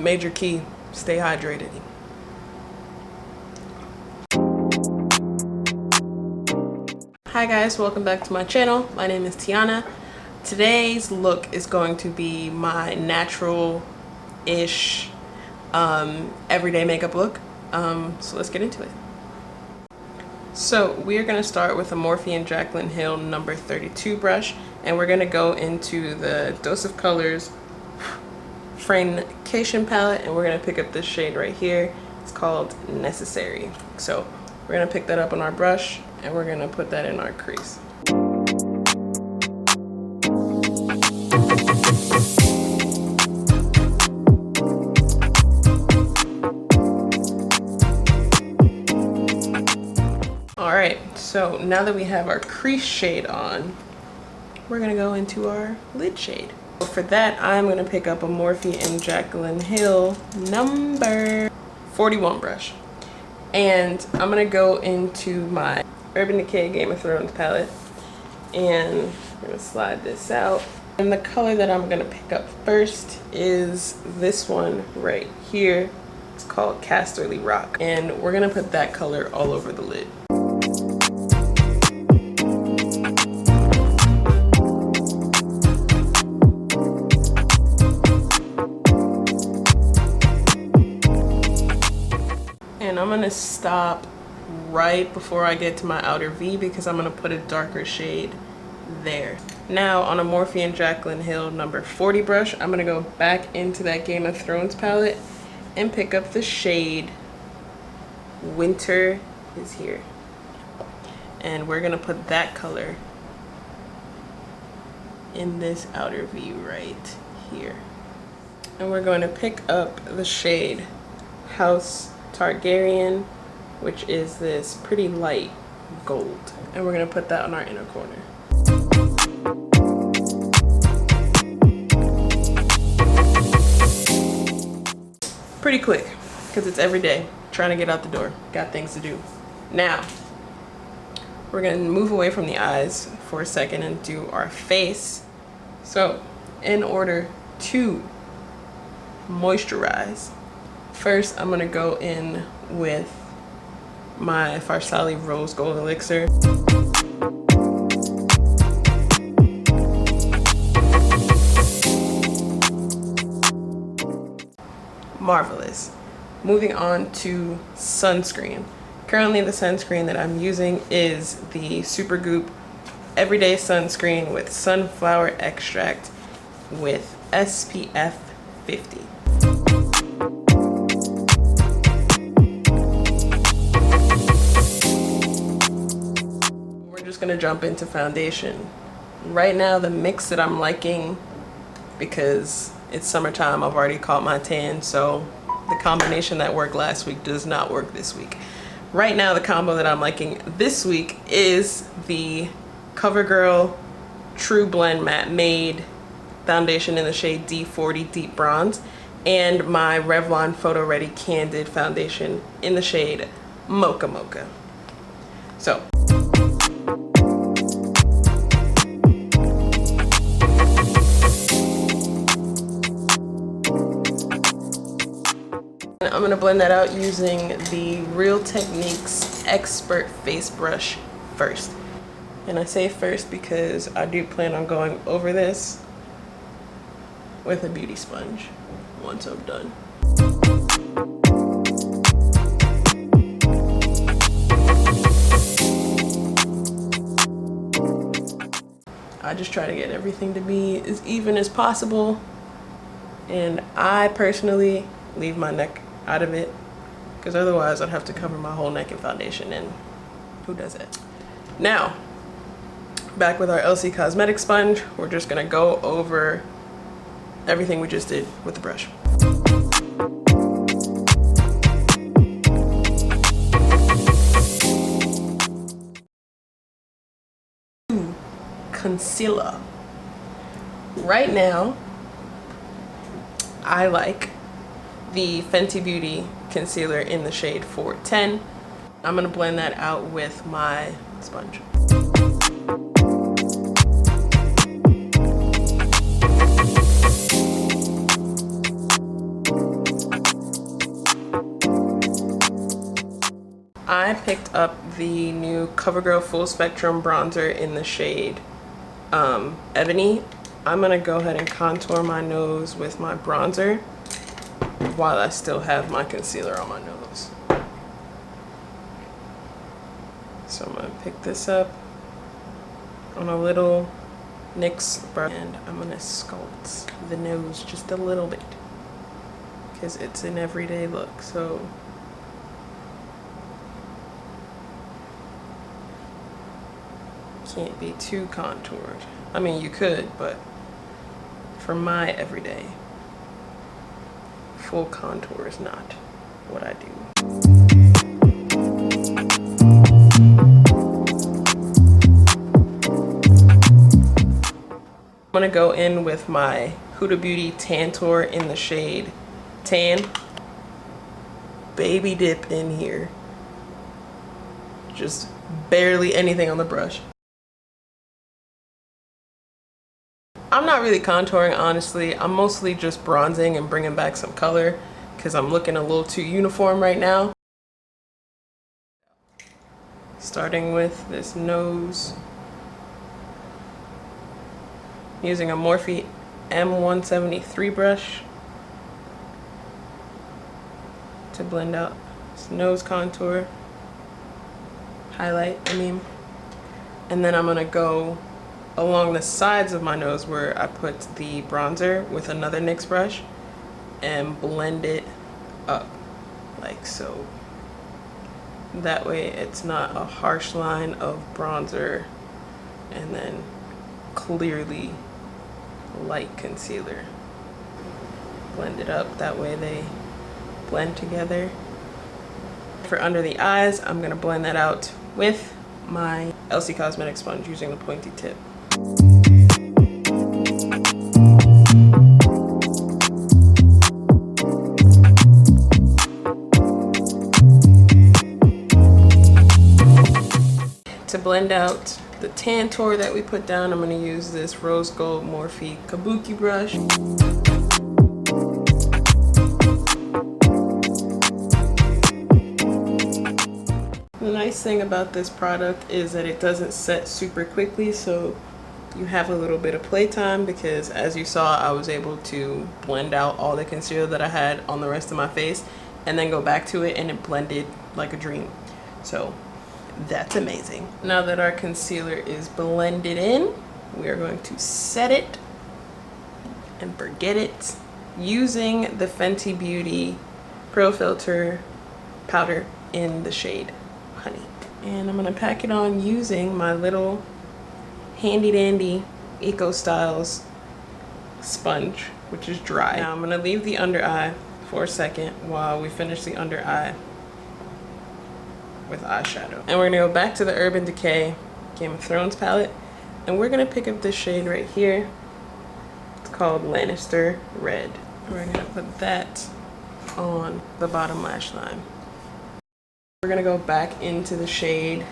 Major key, stay hydrated. Hi guys, welcome back to my channel. My name is Tiana. Today's look is going to be my natural-ish everyday makeup look. So let's get into it. So we are going to start with a Morphe & Jaclyn Hill number 32 brush, and we're going to go into the Dose of Colors Frame-cation palette, and we're going to pick up this shade right here. It's called Necessary. So we're going to pick that up on our brush and we're going to put that in our crease. Alright, so now that we have our crease shade on, we're going to go into our lid shade. For that, I'm going to pick up a Morphe & Jaclyn Hill number 41 brush. And I'm going to go into my Urban Decay Game of Thrones palette. And I'm going to slide this out. And the color that I'm going to pick up first is this one right here. It's called Casterly Rock. And we're going to put that color all over the lid. And I'm going to stop right before I get to my outer V because I'm going to put a darker shade there. Now on a Morphe & Jaclyn Hill number 40 brush, I'm going to go back into that Game of Thrones palette and pick up the shade Winter is Here. And we're going to put that color in this outer V right here. And we're going to pick up the shade House Targaryen, which is this pretty light gold, and we're going to put that on our inner corner. Pretty quick because it's every day, trying to get out the door, got things to do. Now we're going to move away from the eyes for a second and do our face. So in order to moisturize, first, I'm going to go in with my Farsali Rose Gold Elixir. Marvelous. Moving on to sunscreen. Currently, the sunscreen that I'm using is the Supergoop Everyday Sunscreen with Sunflower Extract with SPF 50. Gonna jump into foundation. Right now the mix that I'm liking, because it's summertime, I've already caught my tan, so the combination that worked last week does not work this week. Right now the combo that I'm liking this week is the CoverGirl True Blend Matte Made foundation in the shade D40 Deep Bronze, and my Revlon Photo Ready Candid foundation in the shade Mocha Mocha. So I'm going to blend that out using the Real Techniques Expert Face Brush first. And I say first because I do plan on going over this with a beauty sponge once I'm done. I just try to get everything to be as even as possible. And I personally leave my neck out of it because otherwise I'd have to cover my whole neck in foundation, and who does it? Now back with our LC Cosmetics sponge, we're just gonna go over everything we just did with the brush. Concealer. Right now I like the Fenty Beauty concealer in the shade 410. I'm going to blend that out with my sponge. I picked up the new CoverGirl Full Spectrum Bronzer in the shade Ebony. I'm gonna go ahead and contour my nose with my bronzer while I still have my concealer on my nose. So I'm gonna pick this up on a little NYX brush and I'm gonna sculpt the nose just a little bit because it's an everyday look. So can't be too contoured. I mean, you could, but for my everyday, full contour is not what I do. I'm gonna go in with my Huda Beauty Tantour in the shade Tan. Baby dip in here. Just barely anything on the brush. I'm not really contouring, honestly. I'm mostly just bronzing and bringing back some color because I'm looking a little too uniform right now. Starting with this nose. Using a Morphe M173 brush to blend out this nose contour, highlight, and then I'm gonna go along the sides of my nose where I put the bronzer with another NYX brush and blend it up like so. That way it's not a harsh line of bronzer and then clearly light concealer. Blend it up, that way they blend together. For under the eyes, I'm gonna blend that out with my LC Cosmetics sponge using the pointy tip. To blend out the Tantour that we put down, I'm going to use this Rose Gold Morphe Kabuki brush. The nice thing about this product is that it doesn't set super quickly, so you have a little bit of playtime, because as you saw, I was able to blend out all the concealer that I had on the rest of my face and then go back to it and it blended like a dream. So that's amazing. Now that our concealer is blended in, we are going to set it and forget it using the Fenty Beauty Pro Filter powder in the shade Honey. And I'm gonna pack it on using my little handy dandy Eco Styles sponge, which is dry. Now I'm gonna leave the under eye for a second while we finish the under eye with eyeshadow. And we're gonna go back to the Urban Decay Game of Thrones palette, and we're gonna pick up this shade right here. It's called Lannister Red. We're gonna put that on the bottom lash line. We're gonna go back into the shade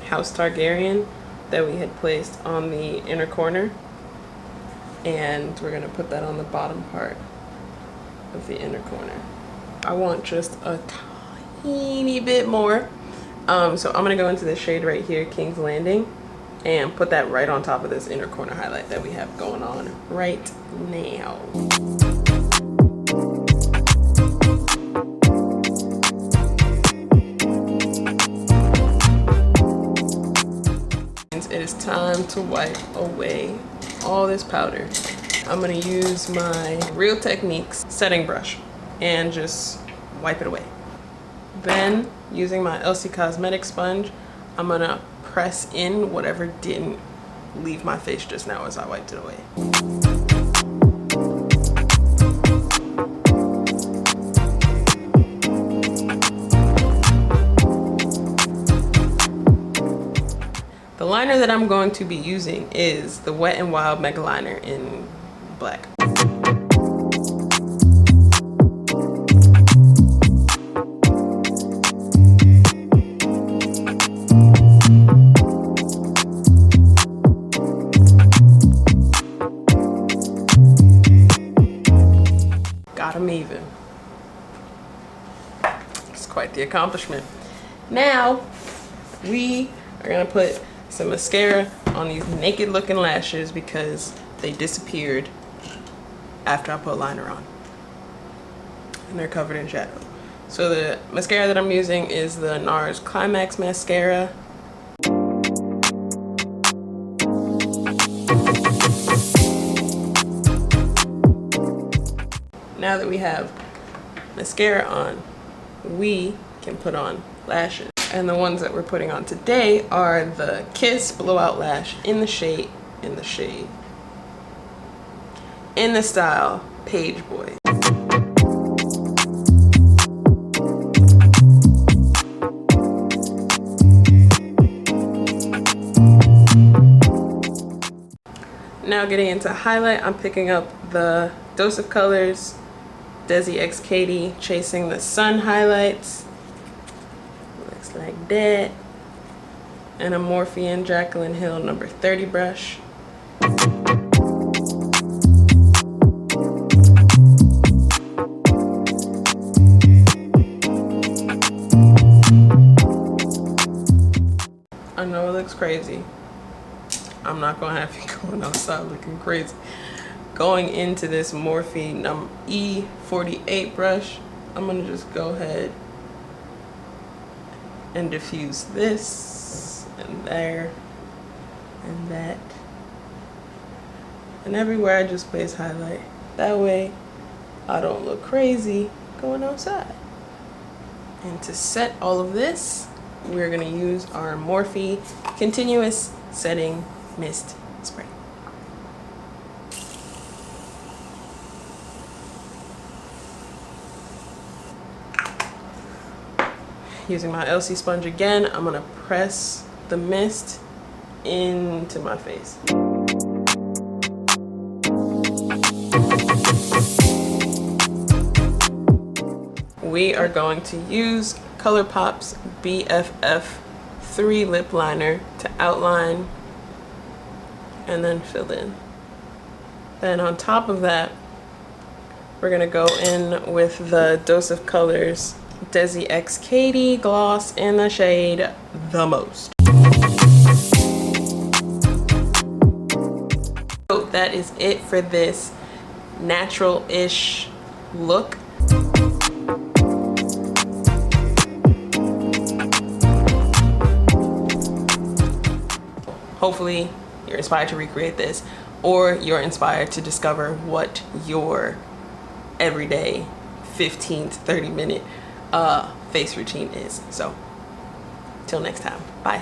House Targaryen that we had placed on the inner corner, and we're gonna put that on the bottom part of the inner corner. I want just a tiny bit more, so I'm gonna go into the shade right here, King's Landing, and put that right on top of this inner corner highlight that we have going on right now. It is time to wipe away all this powder. I'm gonna use my Real Techniques setting brush and just wipe it away. Then, using my LC Cosmetics sponge, I'm gonna press in whatever didn't leave my face just now as I wiped it away. The liner that I'm going to be using is the Wet n Wild Mega Liner in black. Got 'em even. accomplishment. Now we are gonna put some mascara on these naked looking lashes because they disappeared after I put liner on and they're covered in shadow. So the mascara that I'm using is the NARS Climax mascara. Now that we have mascara on, we can put on lashes. And the ones that we're putting on today are the Kiss Blowout Lash in the style Page Boy. Now getting into highlight, I'm picking up the Dose of Colors Desi X Katie Chasing the Sun highlights. Looks like that. And a Morphe and Jaclyn Hill number 30 brush. I know it looks crazy. I'm not gonna have you going outside looking crazy. Going into this Morphe E48 brush, I'm gonna just go ahead and diffuse this and there and that. And everywhere I just place highlight. That way I don't look crazy going outside. And to set all of this, we're gonna use our Morphe Continuous Setting Mist Spray. Using my LC sponge again, I'm gonna press the mist into my face. We are going to use ColourPop's BFF 3 lip liner to outline and then fill in. Then on top of that, we're gonna go in with the Dose of Colors Desi X Katie gloss in the shade The Most. So that is it for this natural-ish look. Hopefully you're inspired to recreate this, or you're inspired to discover what your everyday 15 to 30 minute face routine is. So till next time, bye.